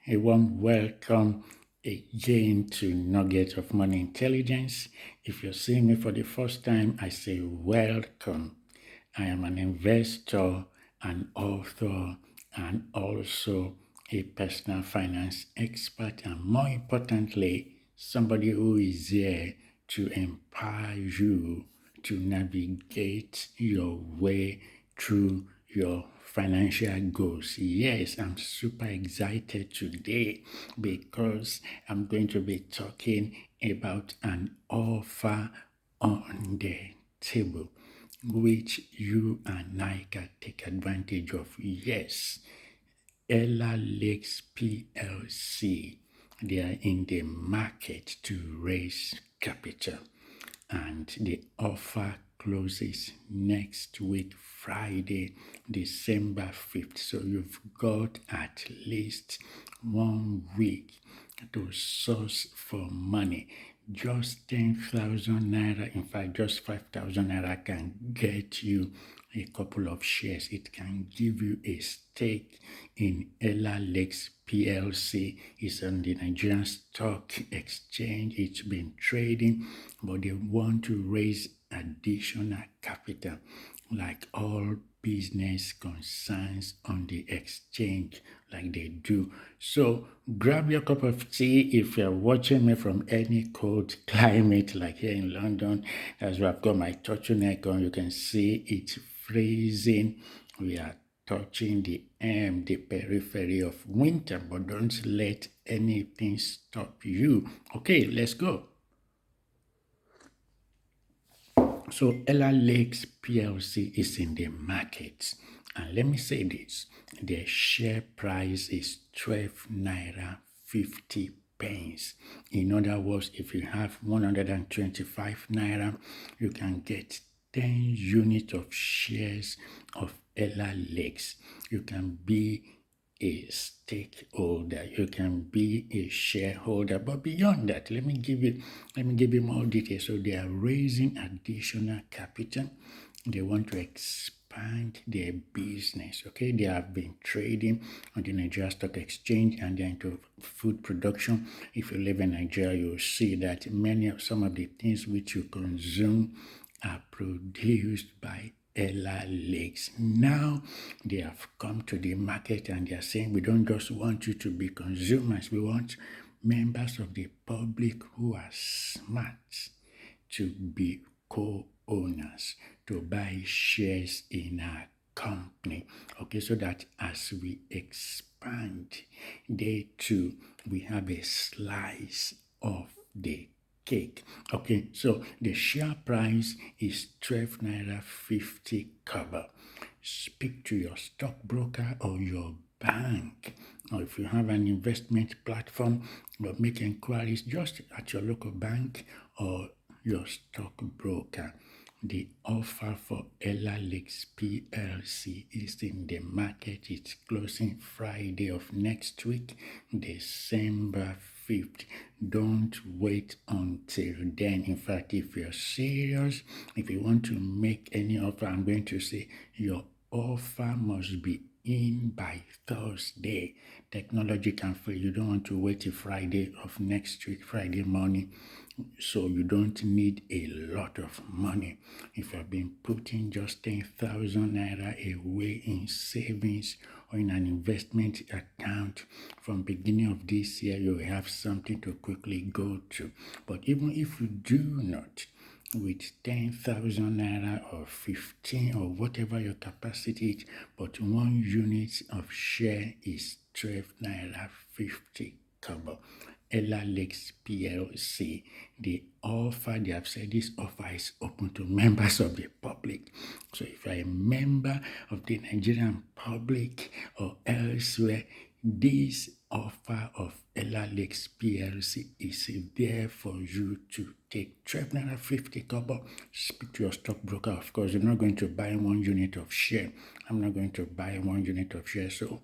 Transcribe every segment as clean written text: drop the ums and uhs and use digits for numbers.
A warm welcome again to Nugget of Money Intelligence. If you're seeing me for the first time, I say welcome. I am an investor, an author, and also a personal finance expert, and more importantly, somebody who is here to empower you to navigate your way through your financial goals. Yes, I'm super excited today because I'm going to be talking about an offer on the table which you and I can take advantage of. Yes, Ellah PLC. They are in the market to raise capital, and the offer closes next week, Friday, December 5th. So you've got at least 1 week to source for money. Just 10,000 naira, in fact, just 5,000 naira can get you a couple of shares. It can give you a stake in Ellah PLC. It's on the Nigerian Stock Exchange. It's been trading, but they want to raise additional capital like all business concerns on the exchange like they do. So grab your cup of tea. If you're watching me from any cold climate like here in London, that's why I've got my turtleneck on. You can see it's freezing. We are touching the periphery of winter, but don't let anything stop you. Okay, let's go. So Ellah PLC is in the market. And let me say this, their share price is 12 naira 50 pence. In other words, if you have 125 naira, you can get 10 units of shares of Ellah. You can be a stakeholder, you can be a shareholder, but beyond that, let me give you more details. So they are raising additional capital. They want to expand their business. Okay, they have been trading on the Nigeria Stock Exchange and they're into food production. If you live in Nigeria, you'll see that some of the things which you consume are produced by Ellah. Now they have come to the market and they are saying, we don't just want you to be consumers, we want members of the public who are smart to be co-owners, to buy shares in our company. Okay, so that as we expand, they too, we have a slice of the cake. Okay, so the share price is 12 naira 50 kobo. Speak to your stockbroker or your bank, or if you have an investment platform, but make inquiries just at your local bank or your stockbroker. The offer for Ellah PLC is in the market. It's closing Friday of next week, December 5th. Don't wait until then. In fact, if you're serious, if you want to make any offer, I'm going to say your offer must be in by Thursday. Technology can fail. You don't want to wait till Friday of next week, Friday morning. So you don't need a lot of money. If you've been putting just 10,000 naira away in savings or in an investment account from beginning of this year, you will have something to quickly go to. But even if you do not, with 10,000 naira or 15 or whatever your capacity is, but 1 unit of share is 12 naira 50 kobo. Ellah PLC, the offer, they have said this offer is open to members of the public. So if you're a member of the Nigerian public or elsewhere, this offer of Ellah PLC is there for you to take. 12 naira 50 kobo. Speak to your stockbroker. Of course, you're not going to buy 1 unit of share. I'm not going to buy 1 unit of share. So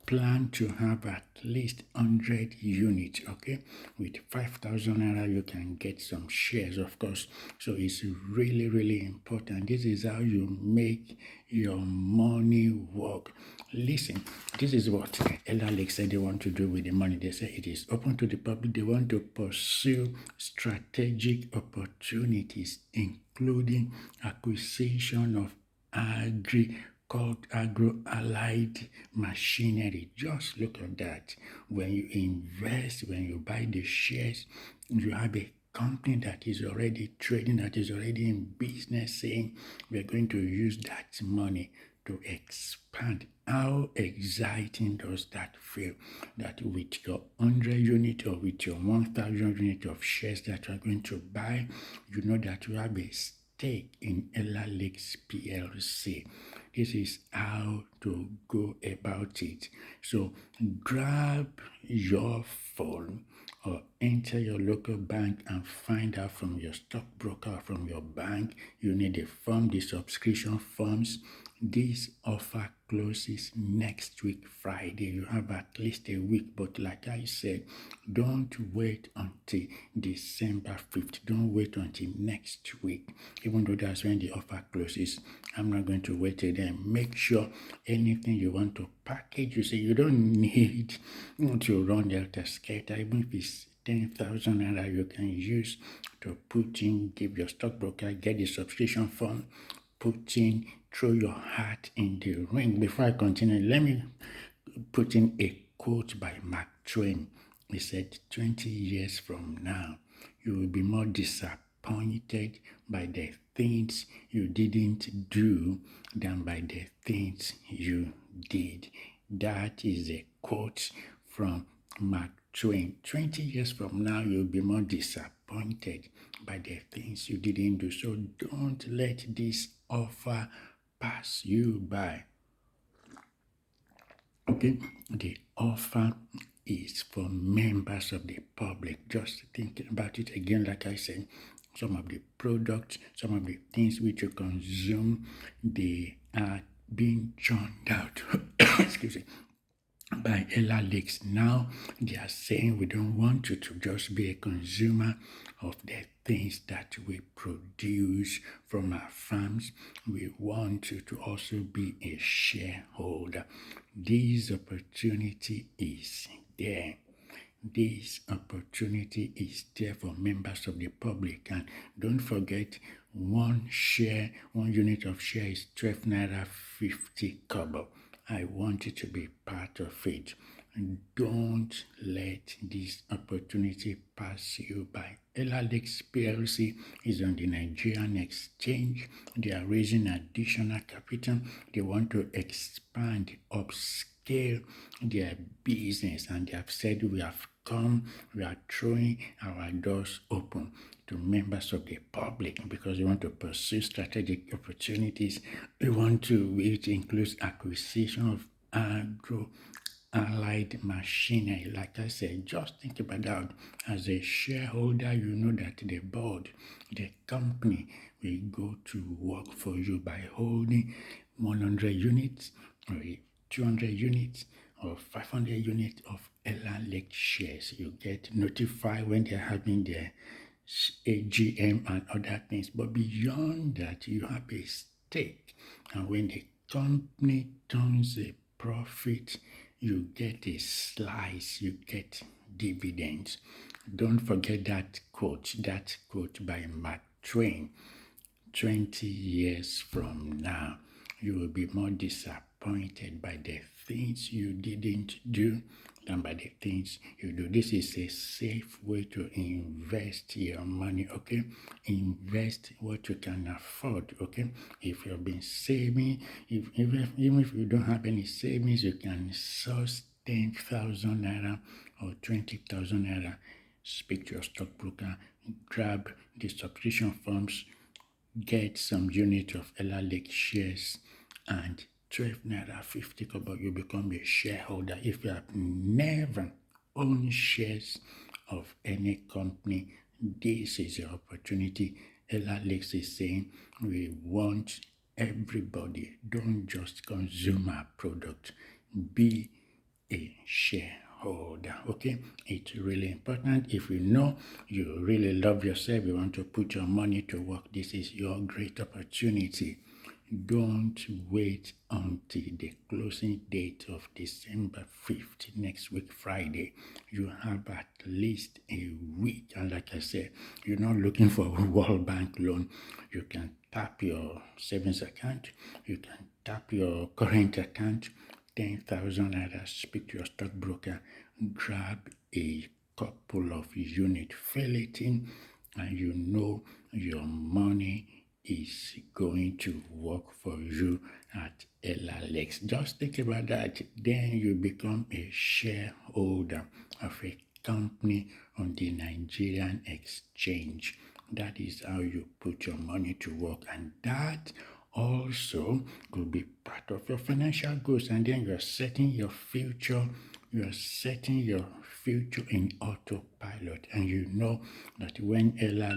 plan to have at least 100 units, okay? With 5,000 naira, you can get some shares, of course. So it's really, really important. This is how you make your money work. Listen, this is what Ellah said they want to do with the money. They say it is open to the public. They want to pursue strategic opportunities, including acquisition of agro-allied machinery. Just look at that. When you invest, when you buy the shares, you have a company that is already trading, that is already in business, saying we're going to use that money to expand. How exciting does that feel? That with your 100 unit or with your 1,000 unit of shares that you are going to buy, you know that you have a stake in Ellah PLC. This is how to go about it. So grab your phone or enter your local bank and find out from your stockbroker or from your bank. You need a form, the subscription forms. This offer closes next week, Friday. You have at least a week, but like I said, don't wait until December 5th. Don't wait until next week, even though that's when the offer closes. I'm not going to wait till then. Make sure anything you want to package, you say you don't need to run Delta Skater, even if it's 10,000 naira you can use to put in, give your stockbroker, get the subscription form, put in, throw your hat in the ring. Before I continue, let me put in a quote by Mark Twain. He said, 20 years from now, you will be more disappointed by the things you didn't do than by the things you did. That is a quote from Mark Twain. 20 years from now, you'll be more disappointed by the things you didn't do. So don't let this offer pass you by. Okay, the offer is for members of the public. Just thinking about it again, like I said, some of the products, some of the things which you consume, they are being churned out. Excuse me. By Ellah. Now they are saying we don't want you to just be a consumer of the things that we produce from our farms. We want you to also be a shareholder. This opportunity is there. This opportunity is there for members of the public. And don't forget, one unit of share is 12 naira 50 kobo. I want you to be part of it. Don't let this opportunity pass you by. Ellah PLC is on the Nigerian exchange. They are raising additional capital. They want to expand, upscale their business, and they have said we have come, we are throwing our doors open to members of the public because we want to pursue strategic opportunities. It includes acquisition of agro-allied machinery. Like I said, just think about that. As a shareholder, you know that the board, the company will go to work for you by holding 100 units or 200 units or 500 units of Ellah shares. You get notified when they're having their AGM and other things. But beyond that, you have a stake. And when the company turns a profit, you get a slice, you get dividends. Don't forget that quote by Mark Twain. 20 years from now, you will be more disappointed by the things you didn't do than by the things you do. This is a safe way to invest your money, okay? Invest what you can afford, okay? If you've been saving, even if you don't have any savings, you can source 10,000 naira or 20,000 naira. Speak to your stockbroker, grab the subscription forms, get some unit of Ellah shares, and 12 naira 50 kobo, you become a shareholder. If you have never owned shares of any company, this is your opportunity. Ellah is saying we want everybody, don't just consume our product, be shareholder. Okay, it's really important. If you know you really love yourself, you want to put your money to work, this is your great opportunity. Don't wait until the closing date of December 5th, next week, Friday. You have at least a week. And like I said, you're not looking for a World Bank loan. You can tap your savings account. You can tap your current account, 10,000 naira, speak to your stockbroker, grab a couple of units, fill it in, and you know your money is going to work for you at Ellah. Just think about that. Then you become a shareholder of a company on the Nigerian exchange. That is how you put your money to work, and that also could be part of your financial goals. And then you're setting your future. You're setting your future in autopilot, and you know that when Ellah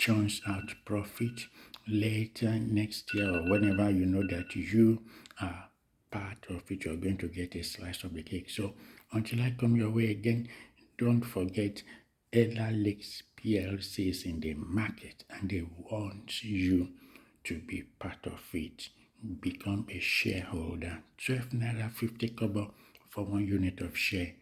churns out profit later next year or whenever, you know that you are part of it, you're going to get a slice of the cake. So until I come your way again, don't forget Ellah PLC is in the market and they want you to be part of it. Become a shareholder. 12 naira 50 kobo for 1 unit of share.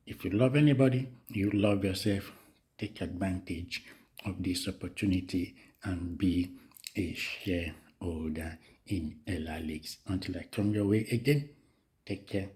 If you love anybody, you love yourself, take advantage of this opportunity and be a shareholder in Ellah. Until I come your way again, take care.